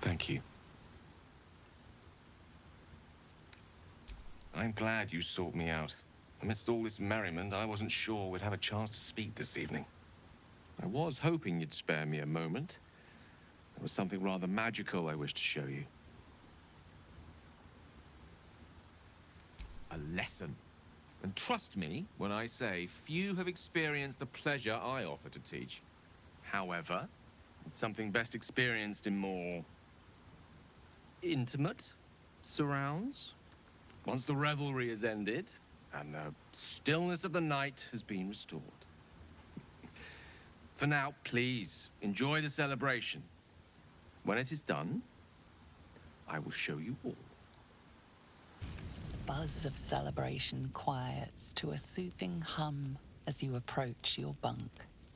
Thank you. I'm glad you sought me out. Amidst all this merriment, I wasn't sure we'd have a chance to speak this evening. I was hoping you'd spare me a moment. There was something rather magical I wished to show you. A lesson. And trust me when I say few have experienced the pleasure I offer to teach. However, it's something best experienced in more intimate surrounds. Once the revelry is ended, and the stillness of the night has been restored. For now, please, enjoy the celebration. When it is done, I will show you all. Buzz of celebration quiets to a soothing hum as you approach your bunk.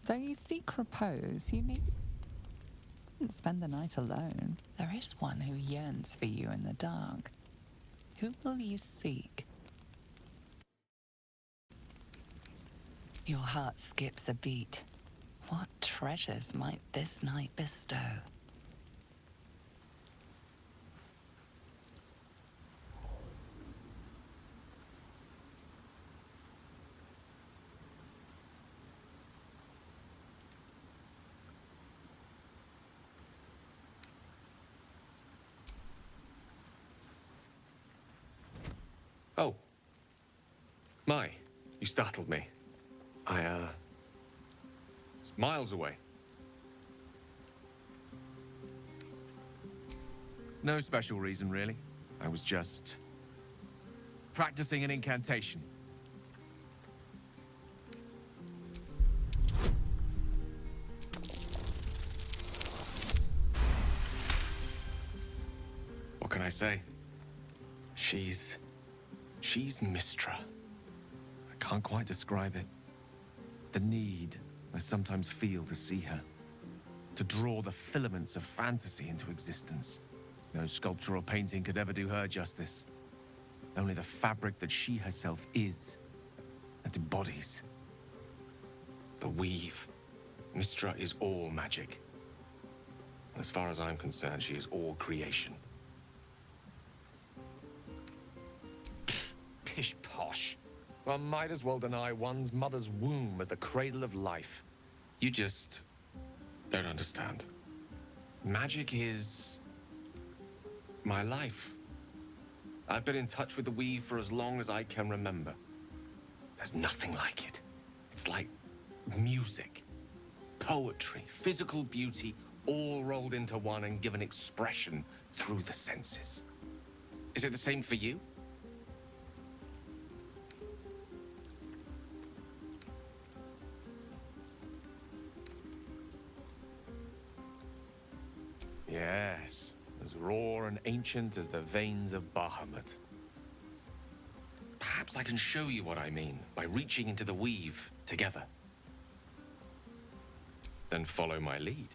Though you seek repose, you needn't spend the night alone. There is one who yearns for you in the dark. Who will you seek? Your heart skips a beat. What treasures might this night bestow? Oh. My, you startled me. It's miles away. No special reason, really. I was just practicing an incantation. What can I say? She's Mistra. I can't quite describe it. The need I sometimes feel to see her. To draw the filaments of fantasy into existence. No sculpture or painting could ever do her justice. Only the fabric that she herself is and embodies. The weave. Mistra is all magic. As far as I'm concerned, she is all creation. Pish-posh. One might as well deny one's mother's womb as the cradle of life. You just don't understand. Magic is my life. I've been in touch with the weave for as long as I can remember. There's nothing like it. It's like music, poetry, physical beauty, all rolled into one and given expression through the senses. Is it the same for you? Yes, as raw and ancient as the veins of Bahamut. Perhaps I can show you what I mean by reaching into the weave together. Then follow my lead.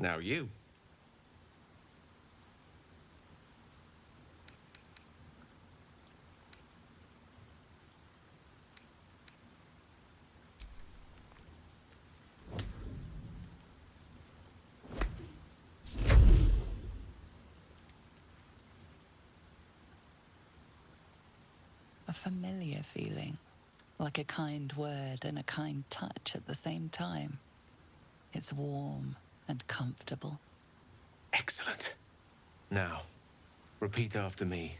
Now you. A familiar feeling, like a kind word and a kind touch at the same time. It's warm and comfortable. Excellent. Now, repeat after me.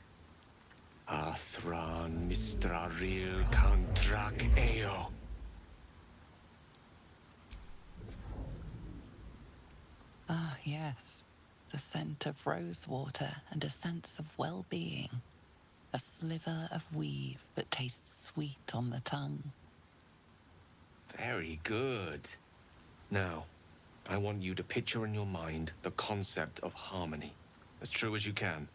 Athran Mistraril Kantrak Eo. Ah, yes. The scent of rosewater and a sense of well-being. A sliver of weave that tastes sweet on the tongue. Very good. Now, I want you to picture in your mind the concept of harmony, as true as you can.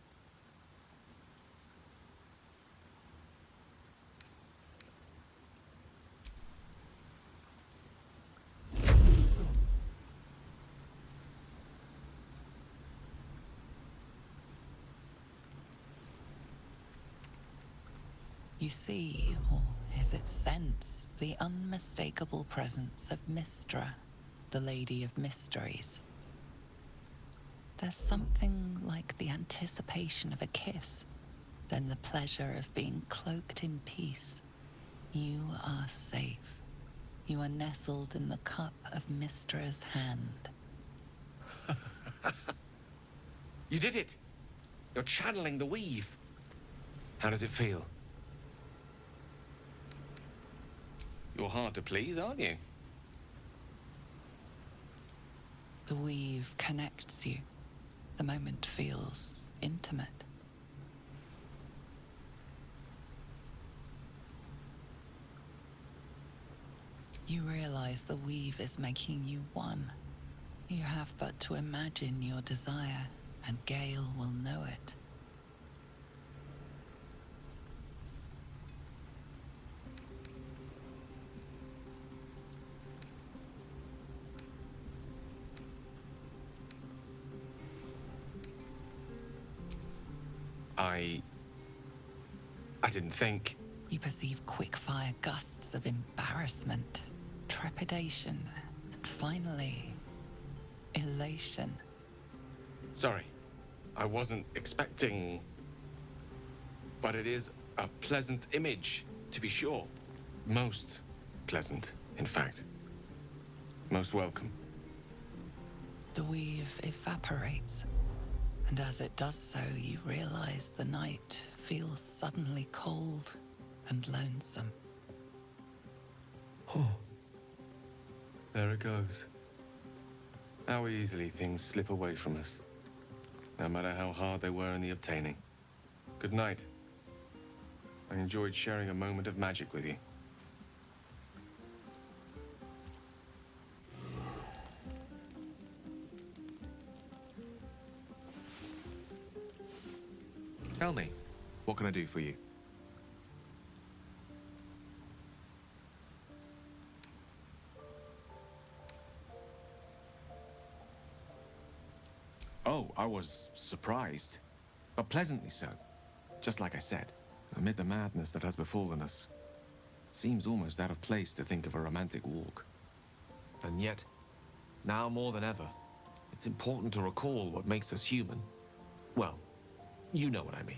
You see, or is it sense, the unmistakable presence of Mystra, the Lady of Mysteries. There's something like the anticipation of a kiss, then the pleasure of being cloaked in peace. You are safe. You are nestled in the cup of Mystra's hand. You did it! You're channeling the weave. How does it feel? You're hard to please, aren't you? The weave connects you. The moment feels intimate. You realize the weave is making you one. You have but to imagine your desire, and Gale will know it. I didn't think. You perceive quick-fire gusts of embarrassment, trepidation, and finally, elation. Sorry, I wasn't expecting. But it is a pleasant image, to be sure. Most pleasant, in fact. Most welcome. The weave evaporates, and as it does so, you realize the night feels suddenly cold and lonesome. Oh. There it goes. How easily things slip away from us, no matter how hard they were in the obtaining. Good night. I enjoyed sharing a moment of magic with you. Tell me, what can I do for you? Oh, I was surprised, but pleasantly so. Just like I said, amid the madness that has befallen us, it seems almost out of place to think of a romantic walk. And yet, now more than ever, it's important to recall what makes us human. Well, you know what I mean.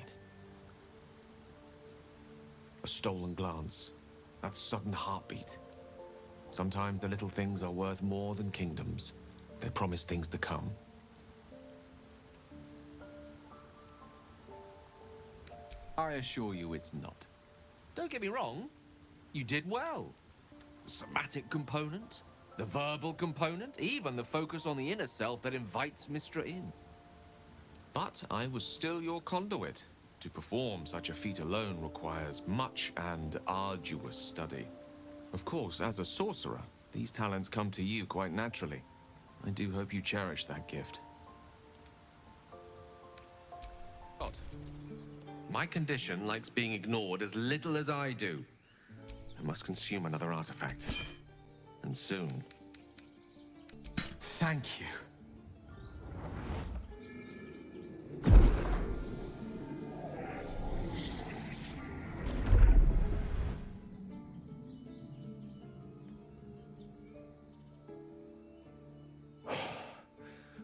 A stolen glance, that sudden heartbeat. Sometimes the little things are worth more than kingdoms. They promise things to come. I assure you it's not. Don't get me wrong, you did well. The somatic component, the verbal component, even the focus on the inner self that invites Mystra in. But I was still your conduit. To perform such a feat alone requires much and arduous study. Of course, as a sorcerer, these talents come to you quite naturally. I do hope you cherish that gift. God. My condition likes being ignored as little as I do. I must consume another artifact. And soon. Thank you.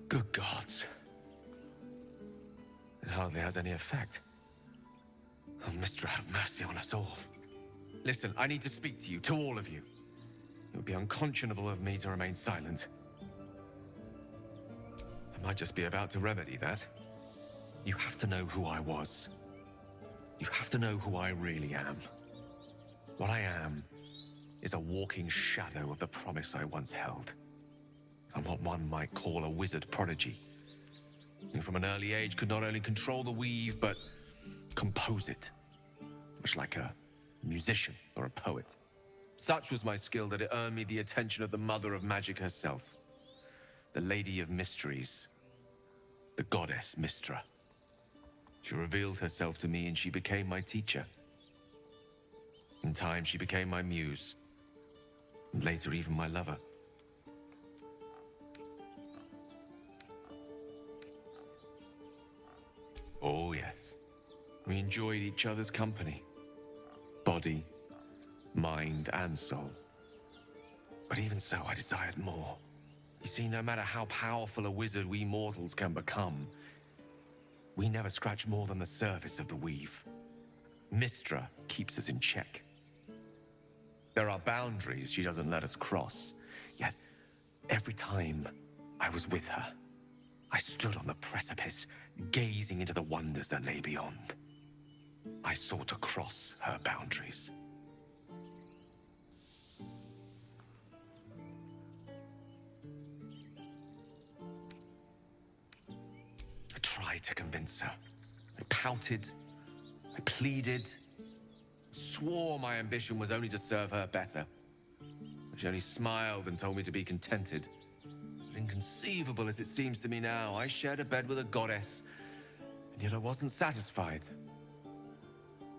Good gods. It hardly has any effect. Oh, Mystra, have mercy on us all. Listen, I need to speak to you, to all of you. It would be unconscionable of me to remain silent. I might just be about to remedy that. You have to know who I was. You have to know who I really am. What I am is a walking shadow of the promise I once held. I'm what one might call a wizard prodigy, who from an early age could not only control the weave, but compose it, much like a musician or a poet. Such was my skill that it earned me the attention of the mother of magic herself, the Lady of Mysteries, the goddess Mystra. She revealed herself to me and she became my teacher. In time, she became my muse, and later even my lover. Oh, yes. We enjoyed each other's company. body, mind, and soul. But even so, I desired more. You see, no matter how powerful a wizard we mortals can become, we never scratch more than the surface of the weave. Mystra keeps us in check. There are boundaries she doesn't let us cross, yet every time I was with her, I stood on the precipice, gazing into the wonders that lay beyond. I sought to cross her boundaries. I tried to convince her. I pouted, I pleaded, swore my ambition was only to serve her better. She only smiled and told me to be contented. But inconceivable as it seems to me now, I shared a bed with a goddess, and yet I wasn't satisfied.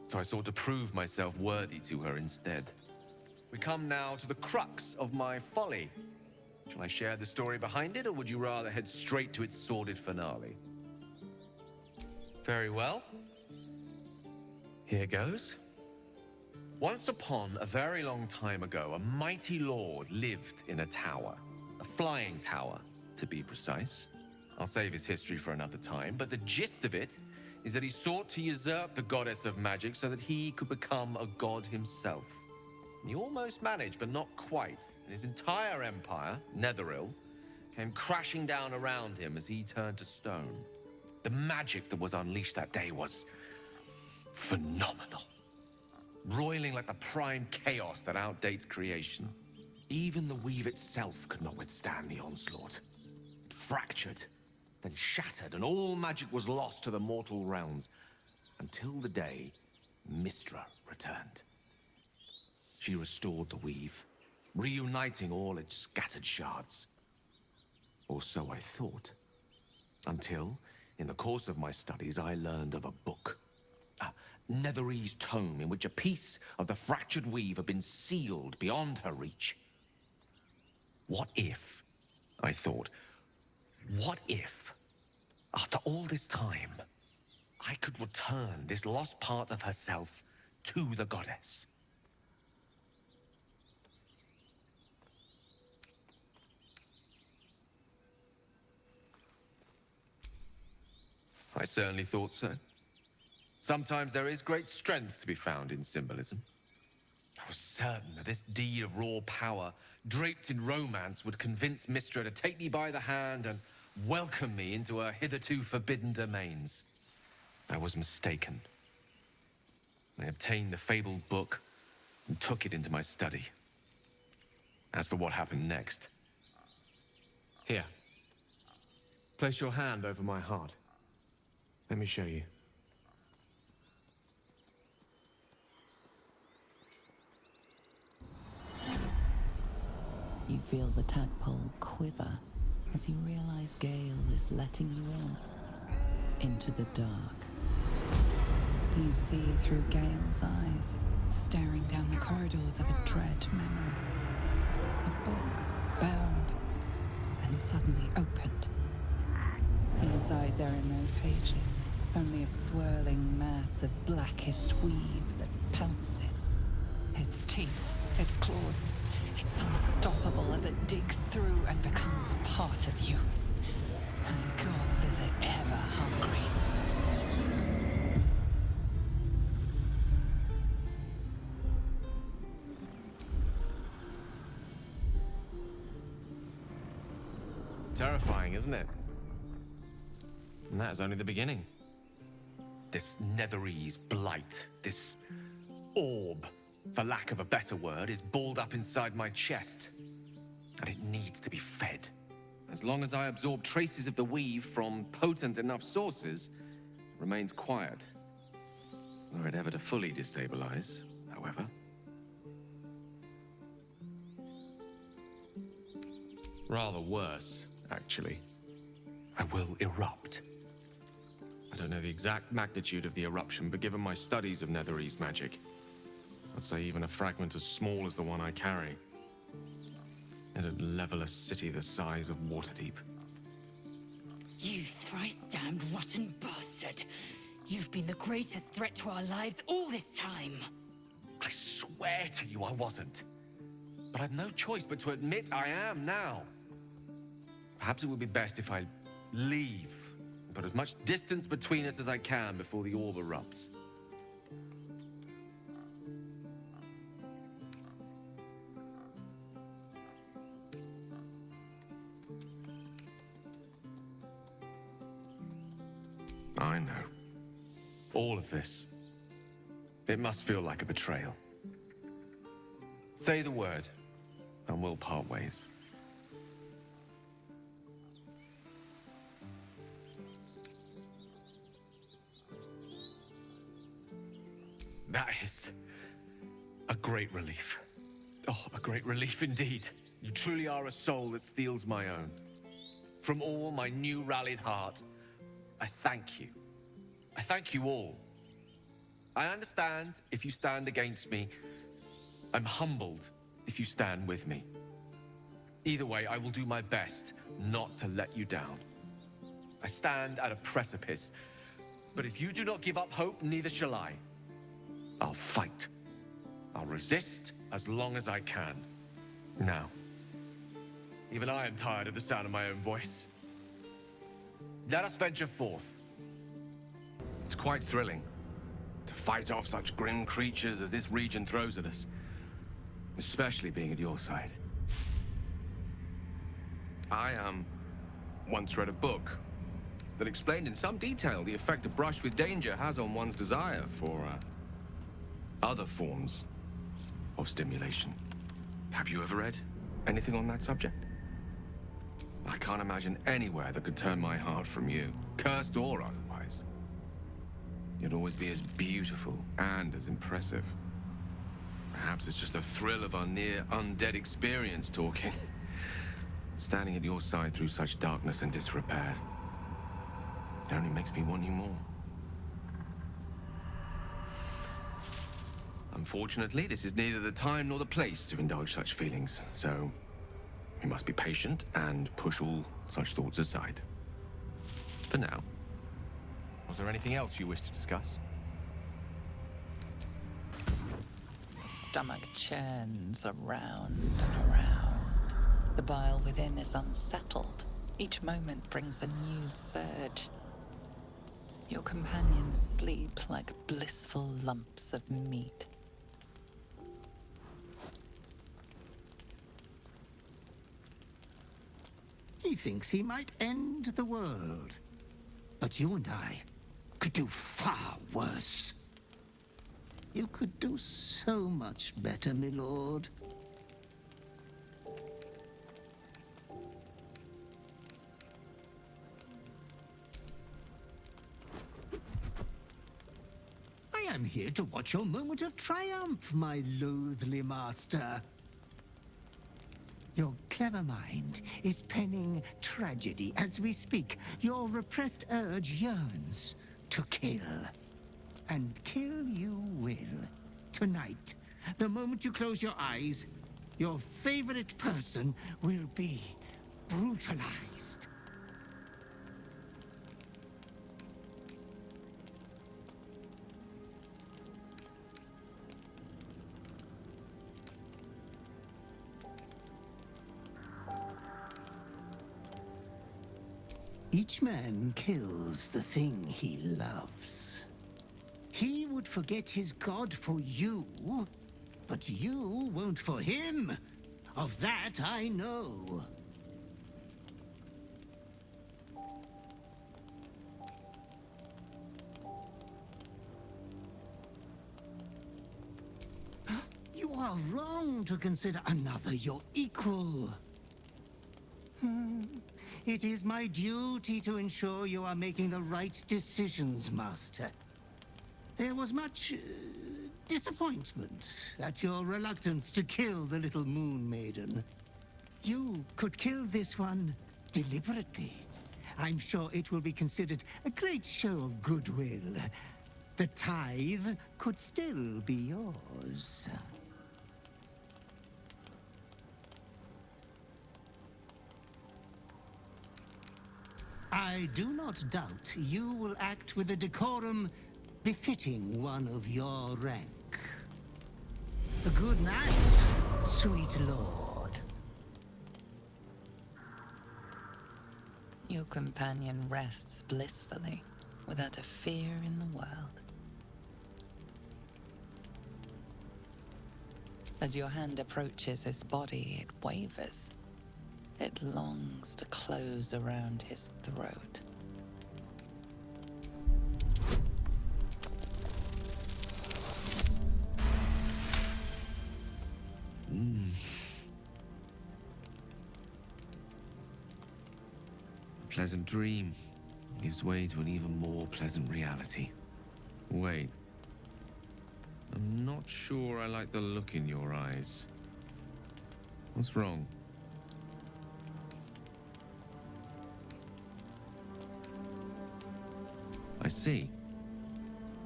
So I sought to prove myself worthy to her instead. We come now to the crux of my folly. Shall I share the story behind it, or would you rather head straight to its sordid finale? Very well. Here goes. Once upon a very long time ago, a mighty lord lived in a tower. A flying tower, to be precise. I'll save his history for another time, but the gist of it is that he sought to usurp the goddess of magic so that he could become a god himself. And he almost managed, but not quite. And his entire empire, Netheril, came crashing down around him as he turned to stone. The magic that was unleashed that day was phenomenal. Roiling like the prime chaos that outdates creation. Even the weave itself could not withstand the onslaught. It fractured, then shattered, and all magic was lost to the mortal realms, until the day Mystra returned. She restored the weave, reuniting all its scattered shards. Or so I thought. Until, in the course of my studies, I learned of a book. A Netherese tome in which a piece of the fractured weave had been sealed beyond her reach. What if, I thought, what if, after all this time, I could return this lost part of herself to the goddess? I certainly thought so. Sometimes there is great strength to be found in symbolism. I was certain that this deed of raw power, draped in romance, would convince Mystra to take me by the hand and welcome me into her hitherto forbidden domains. I was mistaken. I obtained the fabled book and took it into my study. As for what happened next... Here. Place your hand over my heart. Let me show you. You feel the tadpole quiver as you realize Gale is letting you into the dark. You see through Gale's eyes, staring down the corridors of a dread memory. A book, bound, and suddenly opened. Inside there are no pages, only a swirling mass of blackest weave that pounces. Its teeth, its claws, it's unstoppable as it digs through and becomes part of you. And gods, is it ever hungry. Terrifying, isn't it? And that is only the beginning. This Netherese blight, this orb, for lack of a better word, is balled up inside my chest. And it needs to be fed. As long as I absorb traces of the weave from potent enough sources, it remains quiet. Were it ever to fully destabilize, however. Rather worse, actually. I will erupt. I don't know the exact magnitude of the eruption, but given my studies of Netherese magic, I'd say even a fragment as small as the one I carry. It'd level a city the size of Waterdeep. You thrice-damned rotten bastard! You've been the greatest threat to our lives all this time! I swear to you I wasn't. But I've no choice but to admit I am now. Perhaps it would be best if I leave, and put as much distance between us as I can before the orb erupts. I know. All of this. It must feel like a betrayal. Say the word, and we'll part ways. That is a great relief. Oh, a great relief indeed. You truly are a soul that steals my own. From all my new rallied heart, I thank you. I thank you all. I understand if you stand against me. I'm humbled if you stand with me. Either way, I will do my best not to let you down. I stand at a precipice, but if you do not give up hope, neither shall I. I'll fight. I'll resist as long as I can. Now, even I am tired of the sound of my own voice. Let us venture forth. It's quite thrilling to fight off such grim creatures as this region throws at us, especially being at your side. I once read a book that explained in some detail the effect a brush with danger has on one's desire for other forms of stimulation. Have you ever read anything on that subject? I can't imagine anywhere that could turn my heart from you, cursed or otherwise. You'd always be as beautiful and as impressive. Perhaps it's just the thrill of our near undead experience talking. Standing at your side through such darkness and disrepair. It only makes me want you more. Unfortunately, this is neither the time nor the place to indulge such feelings, so we must be patient and push all such thoughts aside. For now. Was there anything else you wish to discuss? The stomach churns around and around. The bile within is unsettled. Each moment brings a new surge. Your companions sleep like blissful lumps of meat. He thinks he might end the world. But you and I could do far worse. You could do so much better, my lord. I am here to watch your moment of triumph, my loathly master. Your clever mind is penning tragedy as we speak. Your repressed urge yearns to kill. And kill you will. Tonight, the moment you close your eyes, your favorite person will be brutalized. Each man kills the thing he loves. He would forget his god for you, but you won't for him. Of that I know. You are wrong to consider another your equal. It is my duty to ensure you are making the right decisions, Master. There was much disappointment at your reluctance to kill the little moon maiden. You could kill this one deliberately. I'm sure it will be considered a great show of goodwill. The tithe could still be yours. I do not doubt you will act with a decorum befitting one of your rank. Good night, sweet lord. Your companion rests blissfully, without a fear in the world. As your hand approaches his body, it wavers. It longs to close around his throat. A pleasant dream gives way to an even more pleasant reality. Wait. I'm not sure I like the look in your eyes. What's wrong? I see.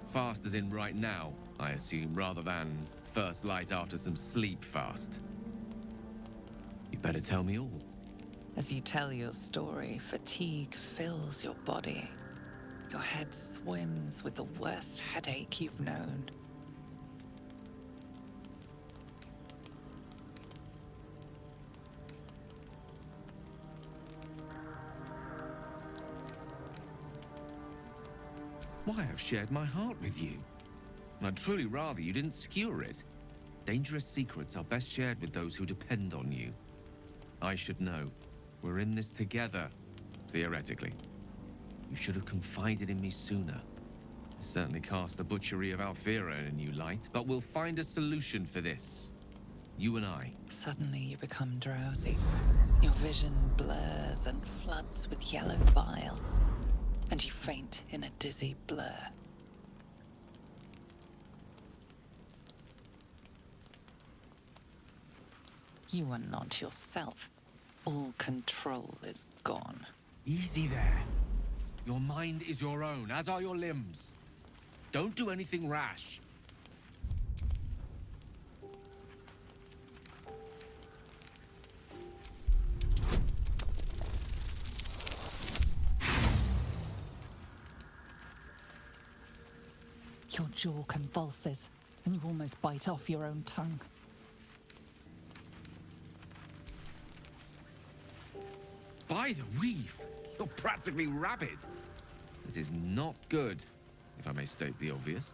Fast as in right now, I assume, rather than first light after some sleep fast. You better tell me all. As you tell your story, fatigue fills your body. Your head swims with the worst headache you've known. Why, I've shared my heart with you. And I'd truly rather you didn't skewer it. Dangerous secrets are best shared with those who depend on you. I should know. We're in this together, theoretically. You should have confided in me sooner. I certainly cast the butchery of Alfira in a new light, but we'll find a solution for this. You and I. Suddenly you become drowsy. Your vision blurs and floods with yellow bile, and you faint in a dizzy blur. You are not yourself. All control is gone. Easy there. Your mind is your own, as are your limbs. Don't do anything rash. Your jaw convulses, and you almost bite off your own tongue. By the weave, you're practically rabid. This is not good, if I may state the obvious.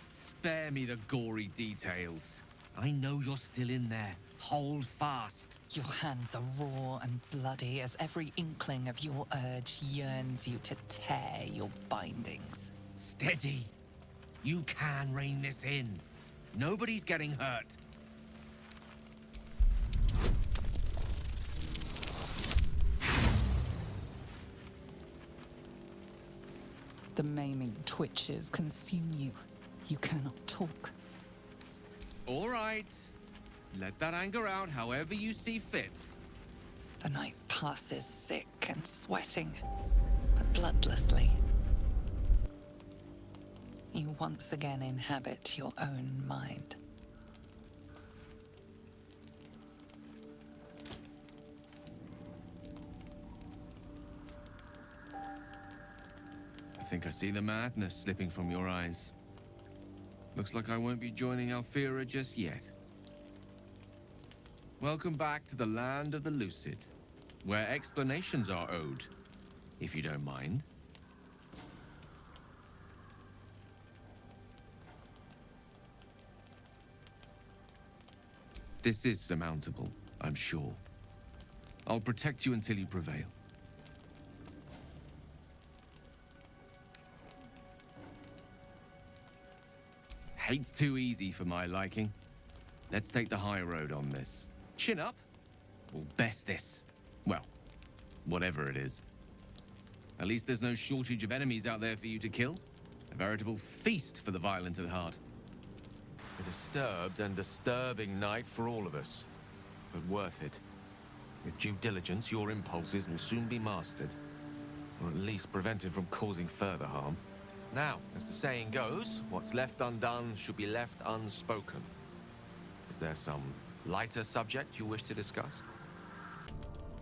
Spare me the gory details. I know you're still in there. Hold fast. Your hands are raw and bloody as every inkling of your urge yearns you to tear your bindings. Steady. You can rein this in. Nobody's getting hurt. The maiming twitches consume you. You cannot talk. All right. Let that anger out however you see fit. The night passes sick and sweating, but bloodlessly. You once again inhabit your own mind. I think I see the madness slipping from your eyes. Looks like I won't be joining Alfira just yet. Welcome back to the land of the lucid, where explanations are owed, if you don't mind. This is surmountable, I'm sure. I'll protect you until you prevail. Hate's too easy for my liking. Let's take the high road on this. Chin up, or best this. Well, whatever it is. At least there's no shortage of enemies out there for you to kill. A veritable feast for the violent at heart. A disturbed and disturbing night for all of us, but worth it. With due diligence, your impulses will soon be mastered, or at least prevented from causing further harm. Now, as the saying goes, what's left undone should be left unspoken. Is there some lighter subject you wish to discuss?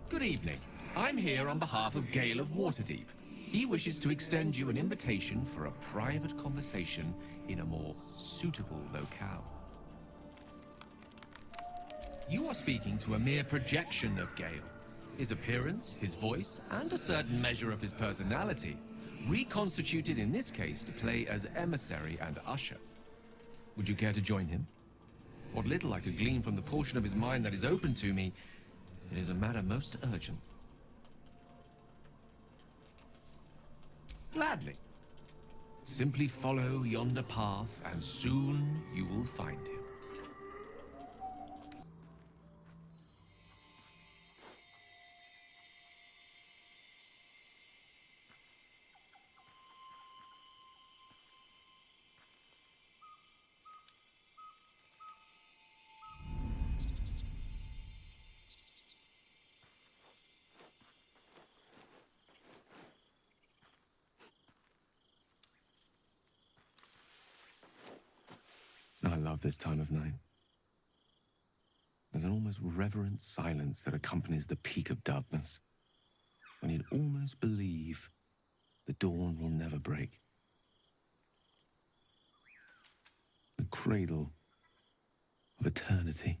Good evening. I'm here on behalf of Gale of Waterdeep. He wishes to extend you an invitation for a private conversation in a more suitable locale. You are speaking to a mere projection of Gale. His appearance, his voice, and a certain measure of his personality, reconstituted in this case to play as emissary and usher. Would you care to join him? What little I could glean from the portion of his mind that is open to me, it is a matter most urgent. Gladly. Simply follow yonder path, and soon you will find him. I love this time of night. There's an almost reverent silence that accompanies the peak of darkness, when you'd almost believe the dawn will never break. The cradle of eternity.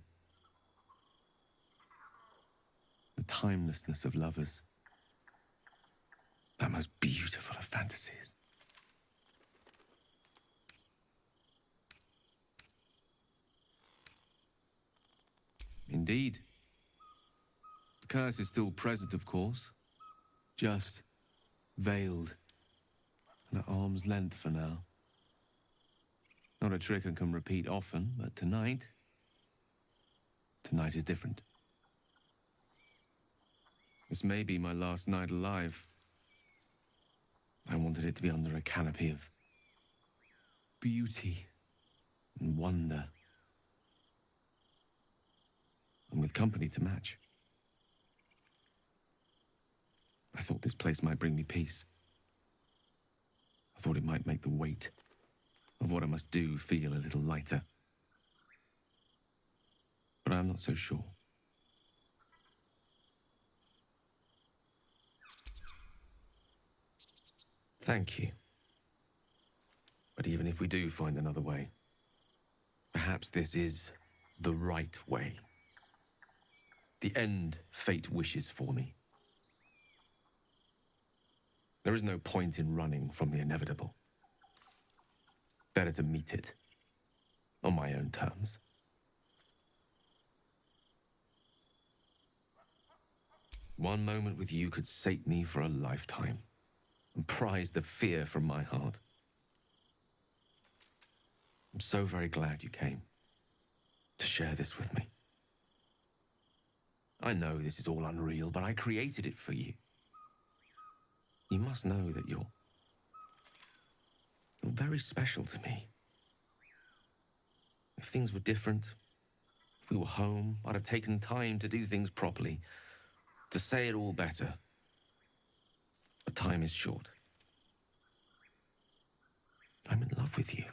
The timelessness of lovers. That most beautiful of fantasies. Indeed. The curse is still present, of course. Just veiled and at arm's length for now. Not a trick I can repeat often, but tonight is different. This may be my last night alive. I wanted it to be under a canopy of beauty and wonder, and with company to match. I thought this place might bring me peace. I thought it might make the weight of what I must do feel a little lighter. But I'm not so sure. Thank you. But even if we do find another way, perhaps this is the right way. The end fate wishes for me. There is no point in running from the inevitable. Better to meet it on my own terms. One moment with you could sate me for a lifetime and prize the fear from my heart. I'm so very glad you came to share this with me. I know this is all unreal, but I created it for you. You must know that you're very special to me. If things were different, if we were home, I'd have taken time to do things properly, to say it all better. But time is short. I'm in love with you.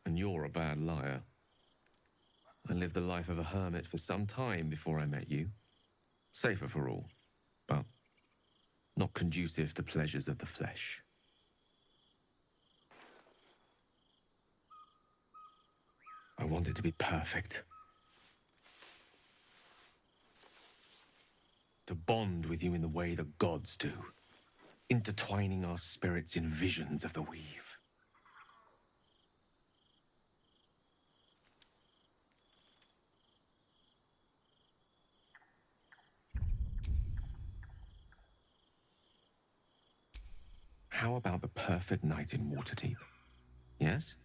And you're a bad liar. I lived the life of a hermit for some time before I met you. Safer for all, but not conducive to pleasures of the flesh. I wanted to be perfect. To bond with you in the way the gods do, intertwining our spirits in visions of the weave. How about the perfect night in Waterdeep? Yes?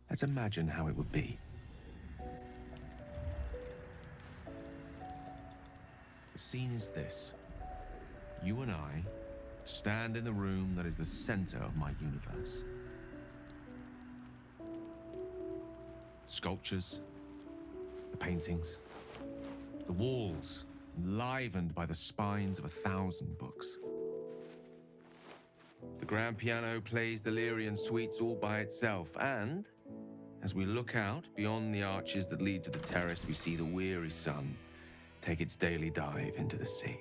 Let's imagine how it would be. The scene is this. You and I stand in the room that is the center of my universe. Sculptures, the paintings, the walls enlivened by the spines of 1,000 books. The grand piano plays the Lyrian suites all by itself, and as we look out beyond the arches that lead to the terrace, we see the weary sun take its daily dive into the sea.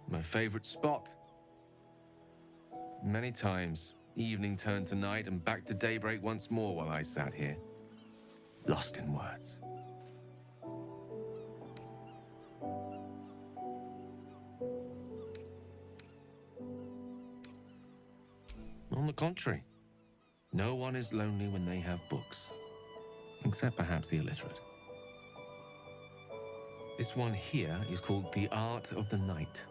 My favorite spot. Many times, evening turned to night and back to daybreak once more while I sat here, lost in words. On the contrary, no one is lonely when they have books, except perhaps the illiterate. This one here is called The Art of the Night.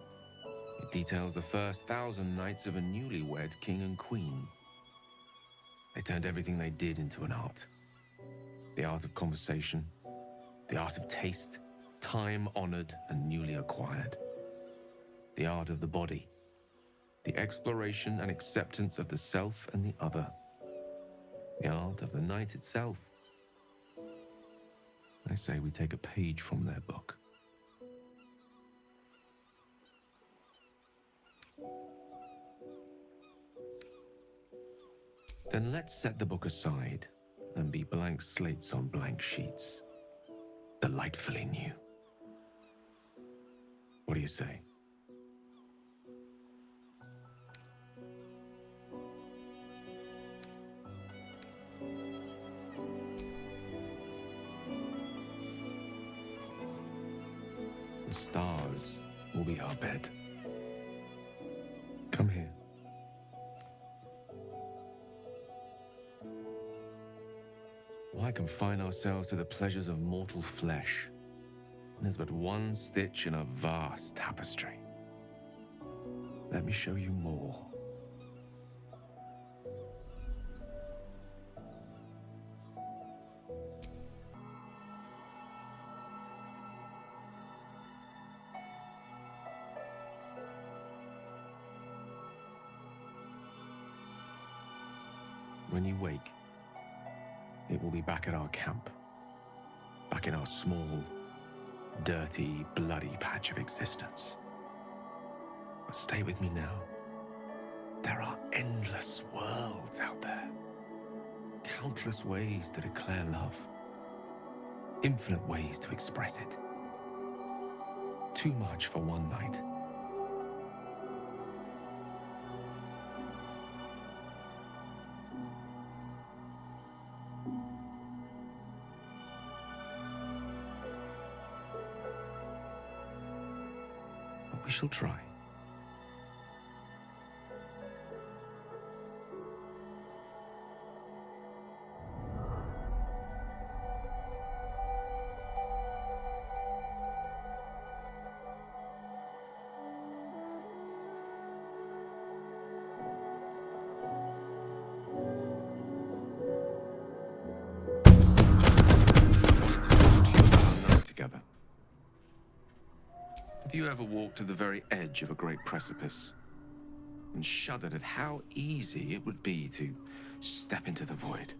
It details the first 1,000 nights of a newlywed king and queen. They turned everything they did into an art. The art of conversation, the art of taste, time-honored and newly acquired. The art of the body, the exploration and acceptance of the self and the other. The art of the night itself. I say we take a page from their book. Then let's set the book aside and be blank slates on blank sheets. Delightfully new. What do you say? The stars will be our bed. Come here. Why confine ourselves to the pleasures of mortal flesh? There's but one stitch in a vast tapestry. Let me show you more. When you wake, it will be back at our camp. Back in our small, dirty, bloody patch of existence. But stay with me now. There are endless worlds out there. Countless ways to declare love. Infinite ways to express it. Too much for one night. But we shall try. Together. Have you ever walked to the very edge of a great precipice and shuddered at how easy it would be to step into the void?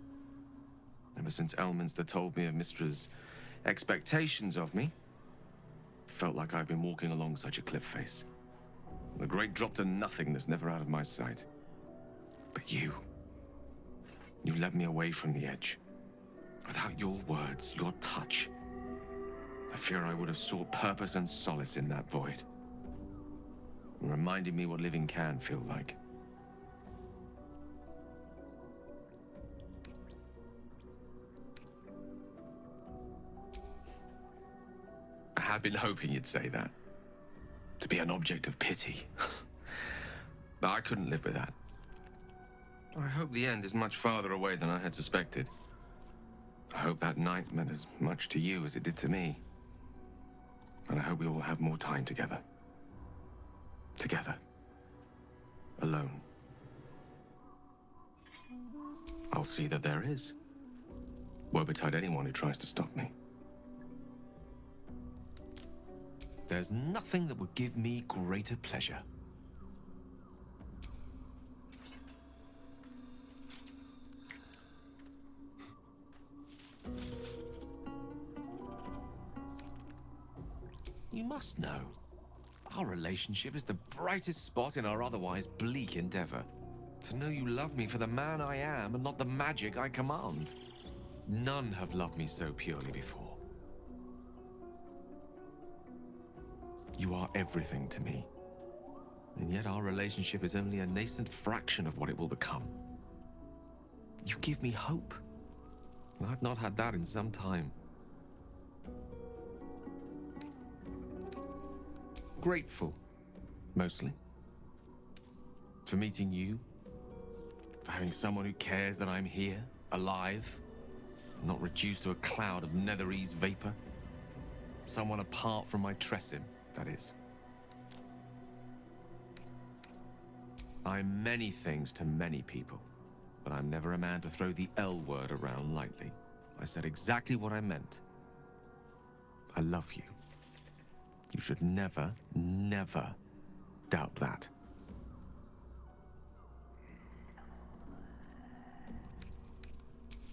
Ever since Elminster told me of Mistra's expectations of me, it felt like I've been walking along such a cliff face. The great drop to nothingness, never out of my sight. But you led me away from the edge. Without your words, your touch, I fear I would have sought purpose and solace in that void. It reminded me what living can feel like. I had been hoping you'd say that. To be an object of pity. I couldn't live with that. I hope the end is much farther away than I had suspected. I hope that night meant as much to you as it did to me. And I hope we will have more time together. Together. Alone. I'll see that there is. Woe betide anyone who tries to stop me. There's nothing that would give me greater pleasure. You must know, our relationship is the brightest spot in our otherwise bleak endeavor. To know you love me for the man I am and not the magic I command. None have loved me so purely before. You are everything to me. And yet our relationship is only a nascent fraction of what it will become. You give me hope. I've not had that in some time. Grateful, mostly. For meeting you. For having someone who cares that I'm here, alive. Not reduced to a cloud of netherese vapor. Someone apart from my Tressim, that is. I'm many things to many people, but I'm never a man to throw the L word around lightly. I said exactly what I meant. I love you. You should never, never doubt that.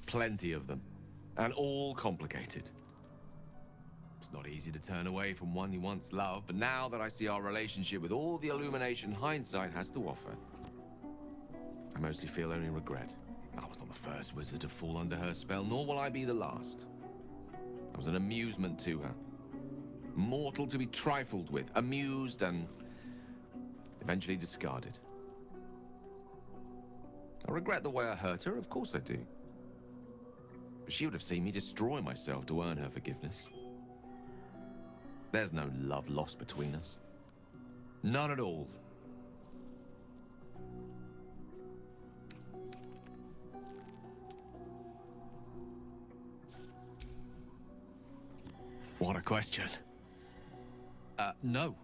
Plenty of them, and all complicated. It's not easy to turn away from one you once loved, but now that I see our relationship with all the illumination hindsight has to offer, I mostly feel only regret. I was not the first wizard to fall under her spell, nor will I be the last. I was an amusement to her. Mortal to be trifled with, amused and eventually discarded. I regret the way I hurt her, of course I do. But she would have seen me destroy myself to earn her forgiveness. There's no love lost between us. None at all. What a question. No.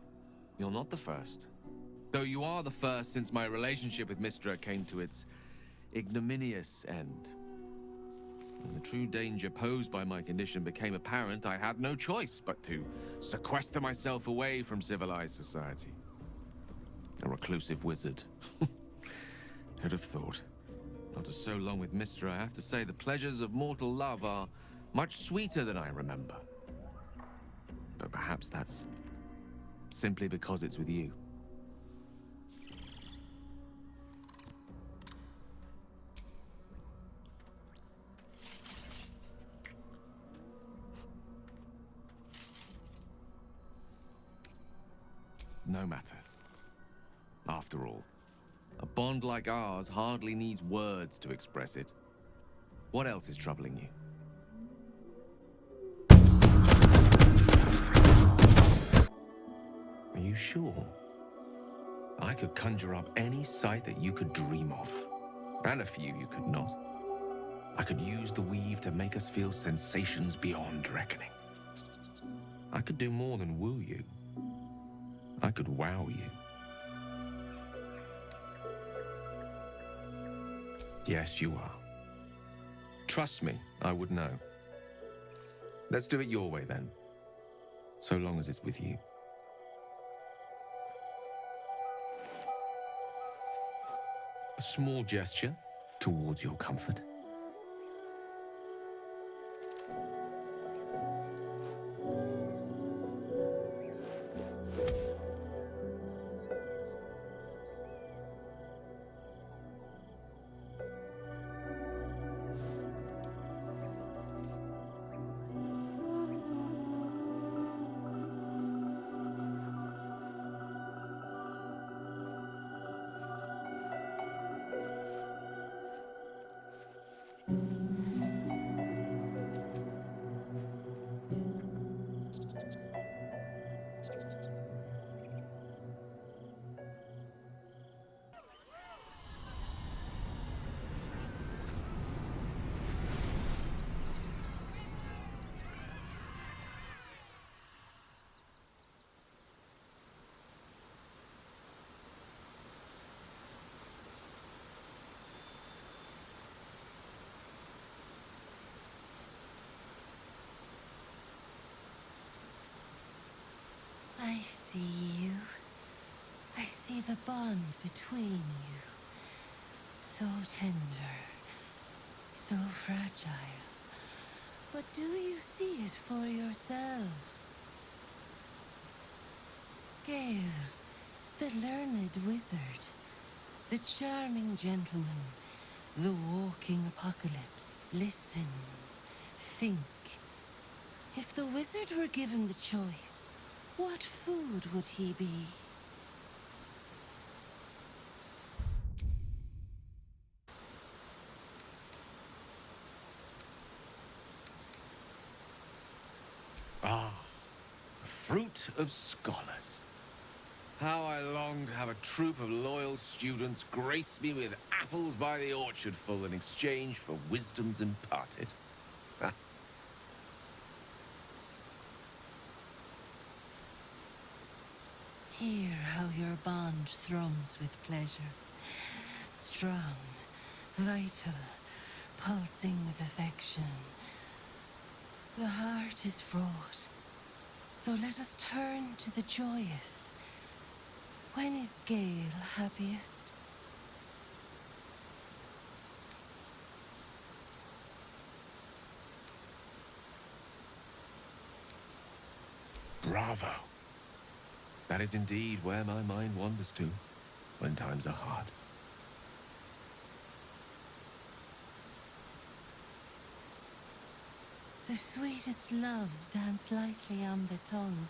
You're not the first. Though you are the first since my relationship with Mystra came to its ignominious end. When the true danger posed by my condition became apparent, I had no choice but to sequester myself away from civilized society. A reclusive wizard. Who'd have thought? After so long with Mystra, I have to say the pleasures of mortal love are much sweeter than I remember. Though perhaps that's simply because it's with you. No matter. After all, a bond like ours hardly needs words to express it. What else is troubling you? Are you sure? I could conjure up any sight that you could dream of, and a few you could not. I could use the weave to make us feel sensations beyond reckoning. I could do more than woo you. I could wow you. Yes, you are. Trust me, I would know. Let's do it your way then, so long as it's with you. A small gesture towards your comfort. see you. I see the bond between you. So tender, so fragile. But do you see it for yourselves? Gale, the learned wizard, the charming gentleman, the walking apocalypse. Listen, think. If the wizard were given the choice, what food would he be? Ah, the fruit of scholars. How I long to have a troop of loyal students grace me with apples by the orchardful in exchange for wisdoms imparted. Ah, Hear how your bond thrums with pleasure. Strong, vital, pulsing with affection. The heart is fraught, so let us turn to the joyous. When is Gale happiest? bravo. That is indeed where my mind wanders to when times are hard. The sweetest loves dance lightly on the tongue,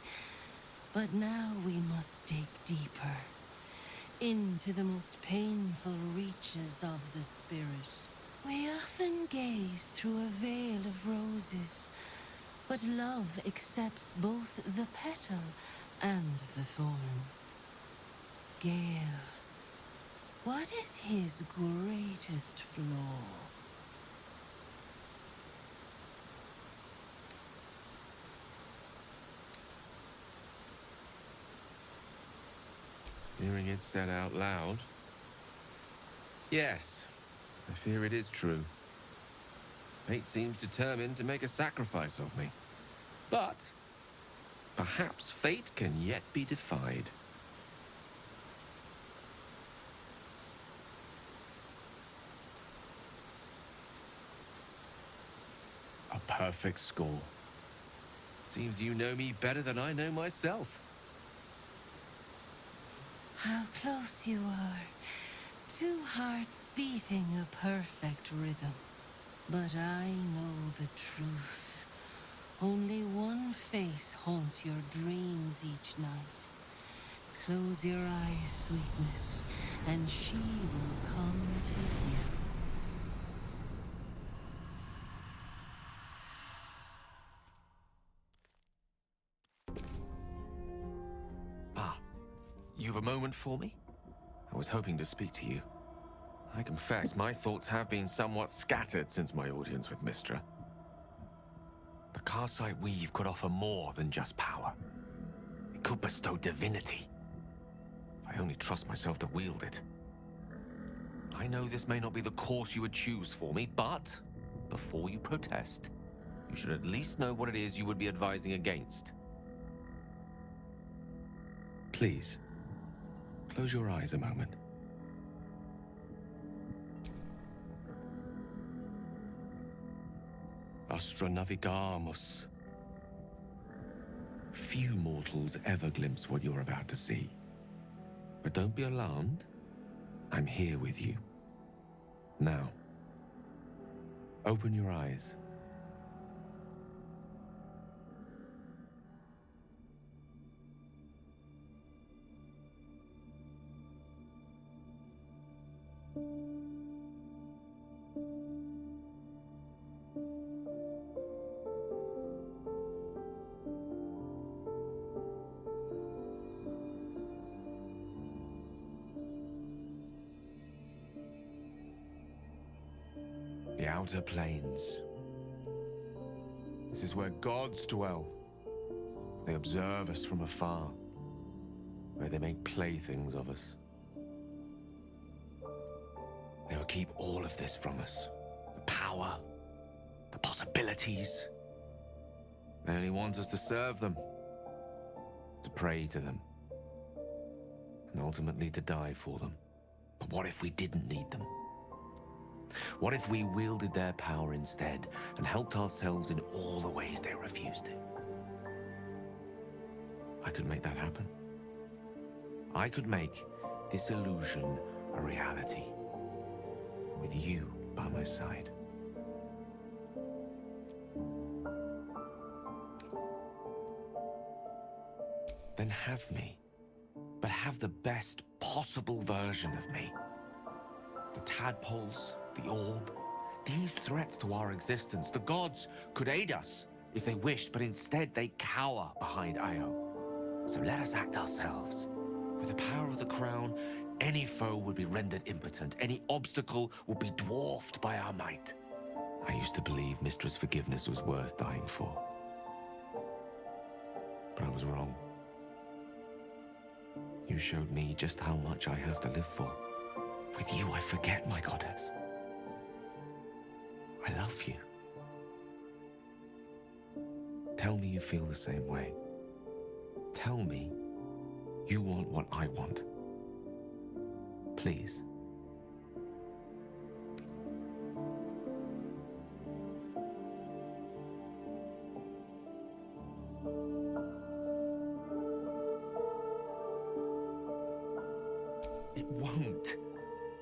but now we must dig deeper, into the most painful reaches of the spirit. We often gaze through a veil of roses, but love accepts both the petal and the thorn. Gale, what is his greatest flaw? Hearing it said out loud. Yes, I fear it is true. Fate seems determined to make a sacrifice of me. But perhaps fate can yet be defied. A perfect score. Seems you know me better than I know myself. How close you are. Two hearts beating a perfect rhythm. But I know the truth. Only one face haunts your dreams each night. Close your eyes, sweetness, and she will come to you. Ah, you've a moment for me? I was hoping to speak to you. I confess, my thoughts have been somewhat scattered since my audience with Mistra. The Karsite weave could offer more than just power. It could bestow divinity. If I only trust myself to wield it. I know this may not be the course you would choose for me, but before you protest, you should at least know what it is you would be advising against. Please, close your eyes a moment. Astra navigamus. Few mortals ever glimpse what you're about to see. But don't be alarmed. I'm here with you. Now, open your eyes. The Outer Planes. This is where gods dwell. They observe us from afar, where they make playthings of us. They will keep all of this from us. The power, the possibilities. They only want us to serve them. to pray to them, and ultimately to die for them. But what if we didn't need them? What if we wielded their power instead and helped ourselves in all the ways they refused to? I could make that happen. I could make this illusion a reality, with you by my side. Then have me, but have the best possible version of me. The tadpoles, the orb, these threats to our existence. The gods could aid us if they wished, but instead they cower behind Io. So let us act ourselves. With the power of the crown, any foe would be rendered impotent. Any obstacle would be dwarfed by our might. I used to believe Mistra's forgiveness was worth dying for. But I was wrong. You showed me just how much I have to live for. With you, I forget, my goddess. I love you. Tell me you feel the same way. Tell me you want what I want. Please. It won't.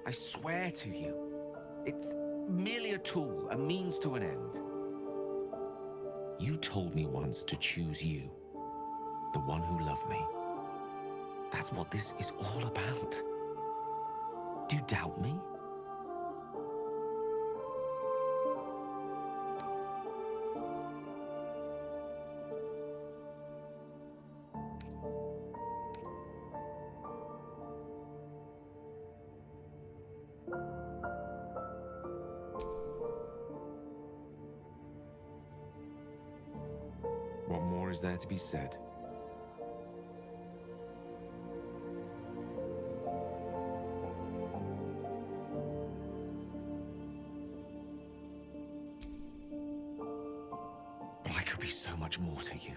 I swear to you. It's merely a tool, a means to an end. You told me once to choose you, the one who loved me. That's what this is all about. Do you doubt me? What more is there to be said? But I could be so much more to you.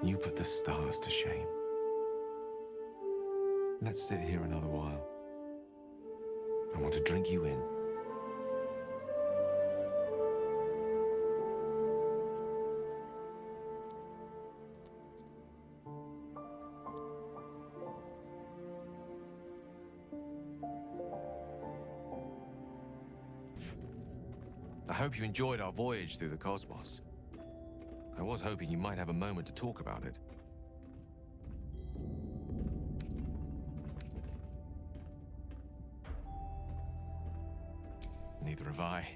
You put the stars to shame. Let's sit here another while. I want to drink you in. I hope you enjoyed our voyage through the cosmos. I was hoping you might have a moment to talk about it. Neither have I.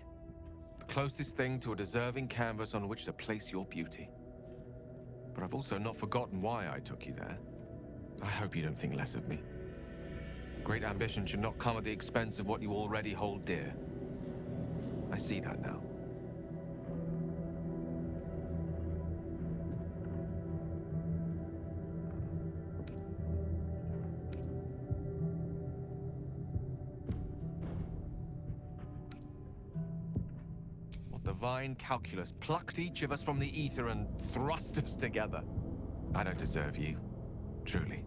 The closest thing to a deserving canvas on which to place your beauty. But I've also not forgotten why I took you there. I hope you don't think less of me. Great ambition should not come at the expense of what you already hold dear. I see that now. Divine calculus plucked each of us from the ether and thrust us together. I don't deserve you, truly.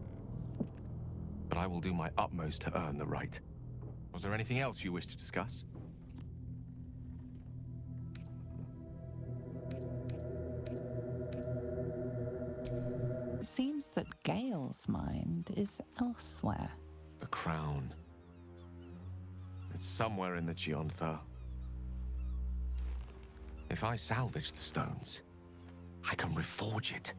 But I will do my utmost to earn the right. Was there anything else you wish to discuss? It seems that Gale's mind is elsewhere. The crown. It's somewhere in the Chiontha. If I salvage the stones, I can reforge it.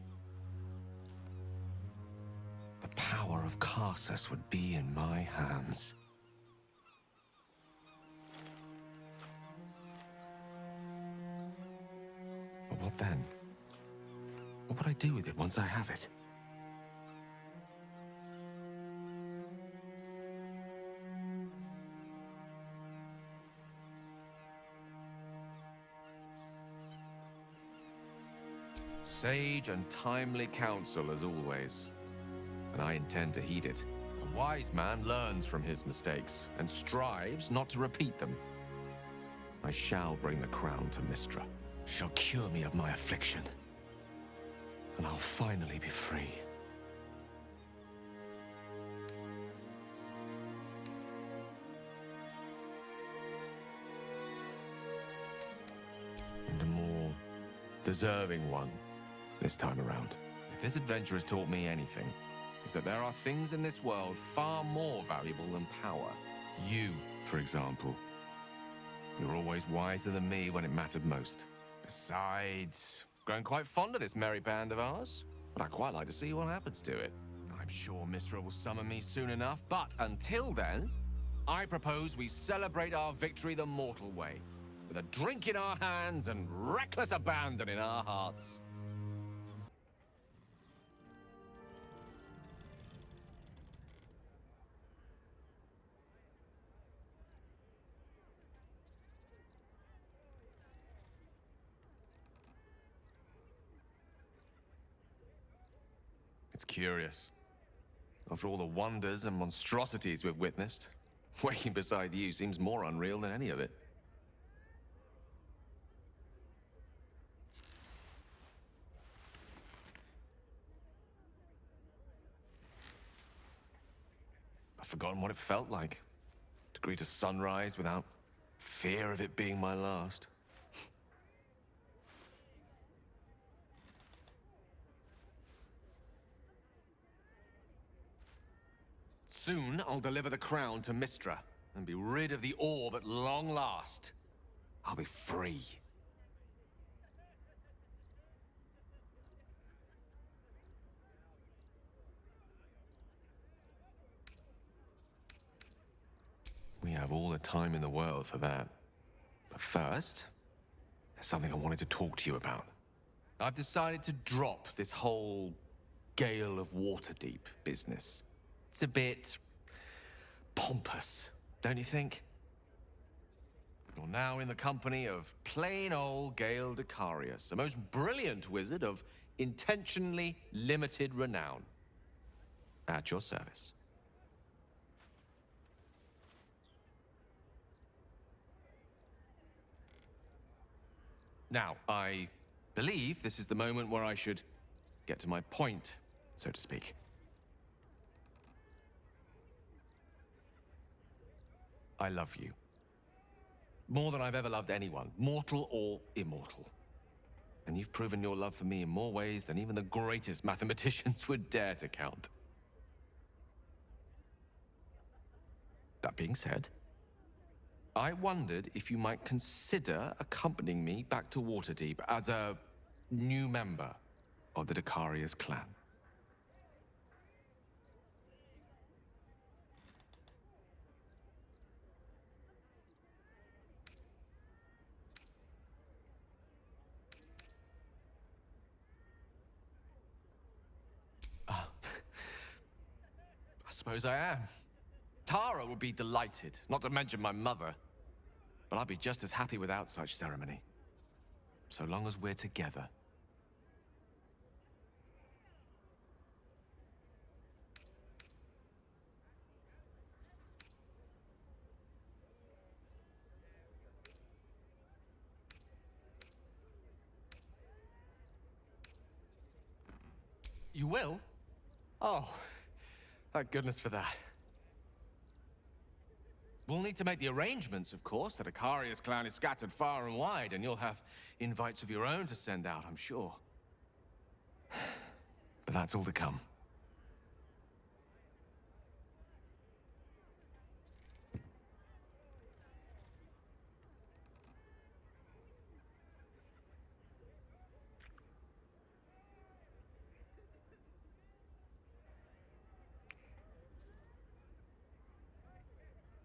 the power of Karsus would be in my hands. But what then? What would I do with it once I have it? Sage and timely counsel as always, and I intend to heed it. A wise man learns from his mistakes and strives not to repeat them. I shall bring the crown to Mystra. She'll cure me of my affliction, and I'll finally be free. And a more deserving one this time around. If this adventure has taught me anything, it's that there are things in this world far more valuable than power. You, for example. You're always wiser than me when it mattered most. Besides, growing quite fond of this merry band of ours, but I'd quite like to see what happens to it. I'm sure Mystra will summon me soon enough, but until then, I propose we celebrate our victory the mortal way, with a drink in our hands and reckless abandon in our hearts. It's curious. After all the wonders and monstrosities we've witnessed, waking beside you seems more unreal than any of it. I've forgotten what it felt like to greet a sunrise without fear of it being my last. Soon, I'll deliver the crown to Mystra and be rid of the orb at long last. I'll be free. We have all the time in the world for that. But first, there's something I wanted to talk to you about. I've decided to drop this whole Gale of Waterdeep business. It's a bit pompous, don't you think? You're now in the company of plain old Gale Decarius, a most brilliant wizard of intentionally limited renown. At your service. Now, I believe this is the moment where I should get to my point, so to speak. I love you. More than I've ever loved anyone, mortal or immortal. And you've proven your love for me in more ways than even the greatest mathematicians would dare to count. That being said, I wondered if you might consider accompanying me back to Waterdeep as a new member of the Decarius clan. I suppose I am. Tara would be delighted, not to mention my mother. But I'd be just as happy without such ceremony. So long as we're together. You will? Oh, thank goodness for that. We'll need to make the arrangements, of course. The Decarius clan is scattered far and wide, and you'll have invites of your own to send out, I'm sure. But that's all to come.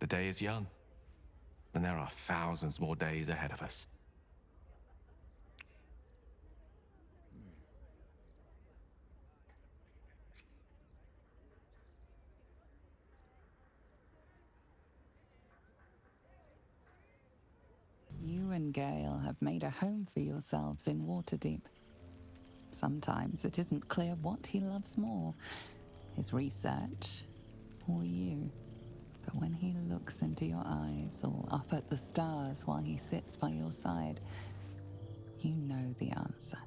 day is young, and there are thousands more days ahead of us. You and Gale have made a home for yourselves in Waterdeep. Sometimes it isn't clear what he loves more, his research or you. But when he looks into your eyes or up at the stars while he sits by your side, you know the answer.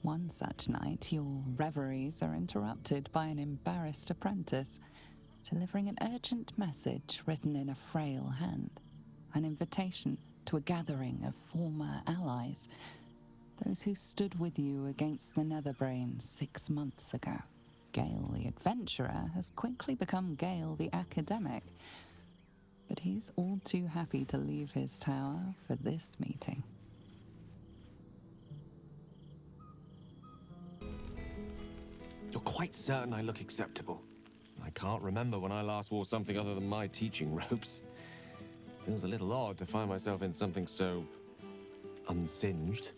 One such night, your reveries are interrupted by an embarrassed apprentice delivering an urgent message written in a frail hand. An invitation to a gathering of former allies, those who stood with you against the Netherbrains 6 months ago. Gale the adventurer has quickly become Gale the academic, but he's all too happy to leave his tower for this meeting. You're quite certain I look acceptable? I can't remember when I last wore something other than my teaching robes. Feels a little odd to find myself in something so unsinged.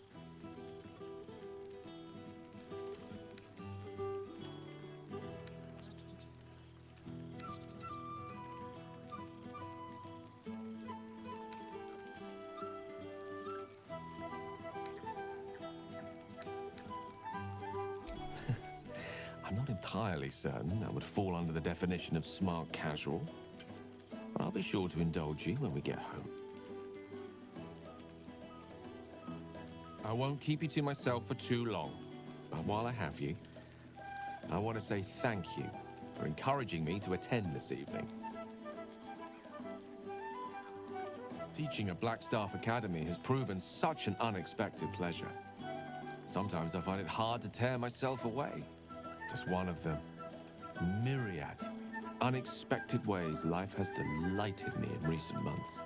I'm not entirely certain that would fall under the definition of smart casual, but I'll be sure to indulge you when we get home. I won't keep you to myself for too long, but while I have you, I want to say thank you for encouraging me to attend this evening. Teaching at Blackstaff Academy has proven such an unexpected pleasure. Sometimes I find it hard to tear myself away. Just one of the myriad unexpected ways life has delighted me in recent months.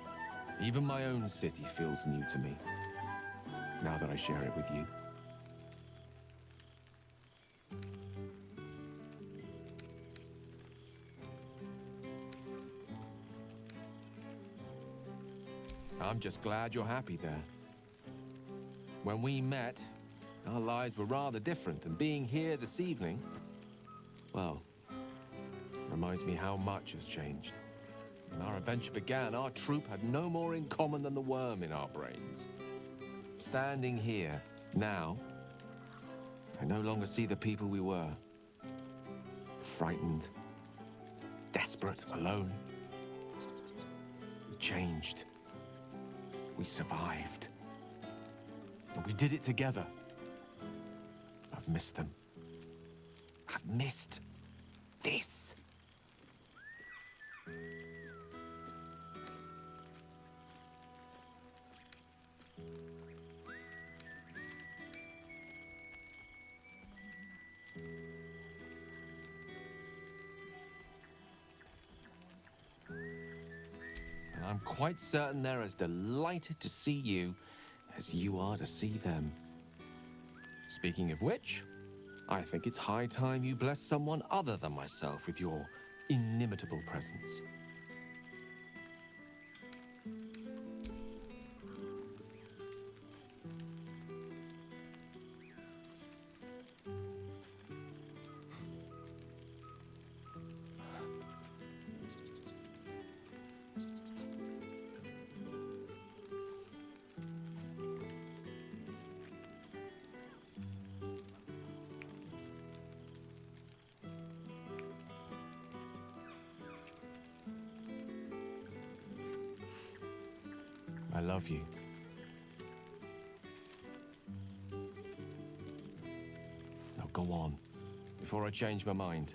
Even my own city feels new to me, now that I share it with you. I'm just glad you're happy there. When we met, our lives were rather different, and being here this evening, well, reminds me how much has changed. When our adventure began, our troop had no more in common than the worm in our brains. Standing here, now, I no longer see the people we were. Frightened, desperate, alone. We changed. We survived. And we did it together. I've missed them. I've missed this. And I'm quite certain they're as delighted to see you as you are to see them. Speaking of which, I think it's high time you bless someone other than myself with your inimitable presence. I love you. Now go on, before I change my mind.